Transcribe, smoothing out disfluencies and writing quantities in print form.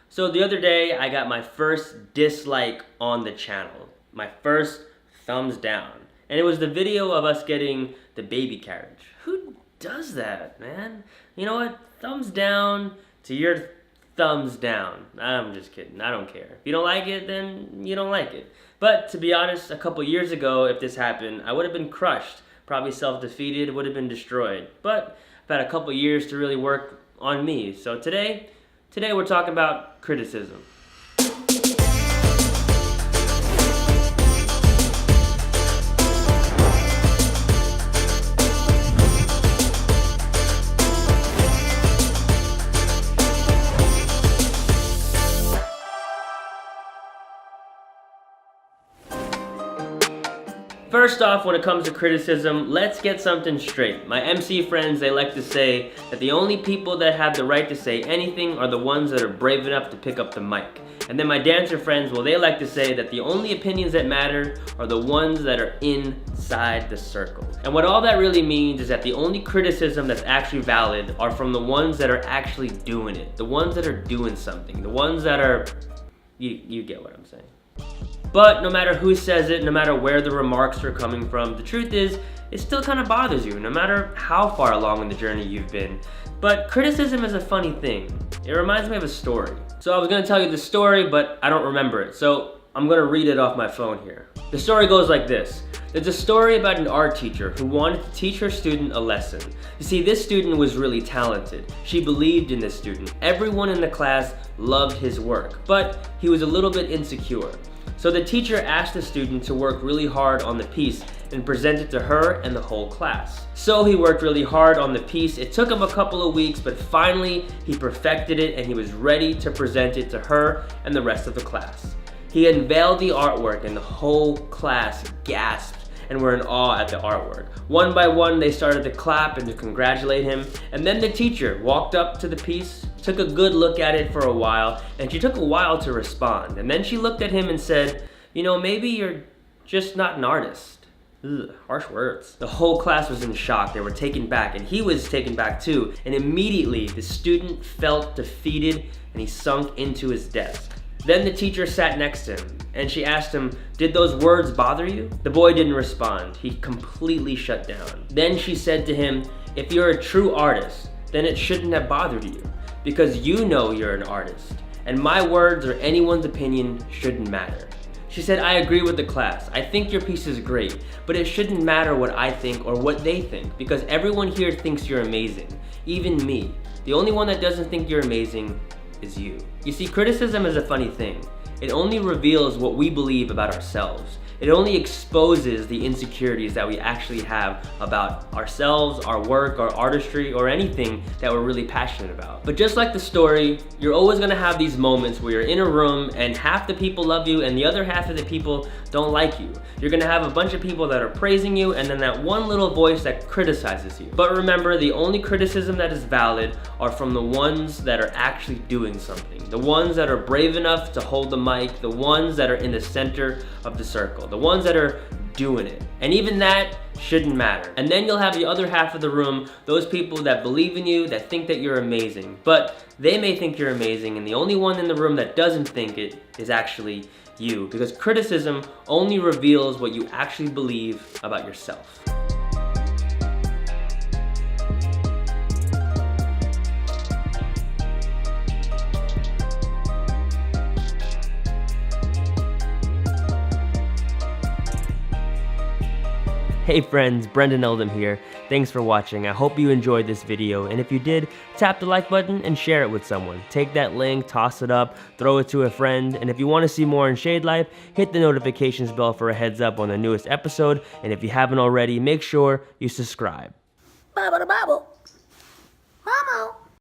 So the other day, I got my first dislike on the channel. My first thumbs down. And it was the video of us getting the baby carriage. Who does that, man? You know what? Thumbs down to your thumbs down. I'm just kidding. I don't care. If you don't like it, then you don't like it. But to be honest, a couple years ago, if this happened, I would have been crushed. Probably self-defeated, would have been destroyed. But I've had a couple years to really work on me. So today we're talking about criticism. First off, when it comes to criticism, let's get something straight. My MC friends, they like to say that the only people that have the right to say anything are the ones that are brave enough to pick up the mic. And then my dancer friends, well, they like to say that the only opinions that matter are the ones that are inside the circle. And what all that really means is that the only criticism that's actually valid are from the ones that are actually doing it. The ones that are doing something. The ones that are, you get what I'm saying. But no matter who says it, no matter where the remarks are coming from, the truth is, it still kind of bothers you, no matter how far along in the journey you've been. But criticism is a funny thing. It reminds me of a story. So I was gonna tell you the story, but I don't remember it. So I'm gonna read it off my phone here. The story goes like this. There's a story about an art teacher who wanted to teach her student a lesson. You see, this student was really talented. She believed in this student. Everyone in the class loved his work, but he was a little bit insecure. So the teacher asked the student to work really hard on the piece and present it to her and the whole class. So he worked really hard on the piece. It took him a couple of weeks, but finally he perfected it and he was ready to present it to her and the rest of the class. He unveiled the artwork and the whole class gasped and were in awe at the artwork. One by one, they started to clap and to congratulate him. And then the teacher walked up to the piece, took a good look at it for a while, and she took a while to respond. And then she looked at him and said, you know, maybe you're just not an artist. Ugh, harsh words. The whole class was in shock. They were taken back, and he was taken back too. And immediately, the student felt defeated, and he sunk into his desk. Then the teacher sat next to him, and she asked him, did those words bother you? The boy didn't respond. He completely shut down. Then she said to him, if you're a true artist, then it shouldn't have bothered you, because you know you're an artist, and my words or anyone's opinion shouldn't matter. She said, I agree with the class. I think your piece is great, but it shouldn't matter what I think or what they think, because everyone here thinks you're amazing, even me. The only one that doesn't think you're amazing is you. You see, criticism is a funny thing. It only reveals what we believe about ourselves. It only exposes the insecurities that we actually have about ourselves, our work, our artistry, or anything that we're really passionate about. But just like the story, you're always gonna have these moments where you're in a room and half the people love you and the other half of the people don't like you. You're gonna have a bunch of people that are praising you and then that one little voice that criticizes you. But remember, the only criticism that is valid are from the ones that are actually doing something. The ones that are brave enough to hold the mic, the ones that are in the center of the circle, the ones that are doing it. And even that shouldn't matter. And then you'll have the other half of the room, those people that believe in you, that think that you're amazing. But they may think you're amazing, and the only one in the room that doesn't think it is actually you. Because criticism only reveals what you actually believe about yourself. Hey friends, Brendan Eldom here. Thanks for watching. I hope you enjoyed this video, and if you did, tap the like button and share it with someone. Take that link, toss it up, throw it to a friend, and if you want to see more in Shade Life, hit the notifications bell for a heads up on the newest episode, and if you haven't already, make sure you subscribe. Bubble, bubble. Mama.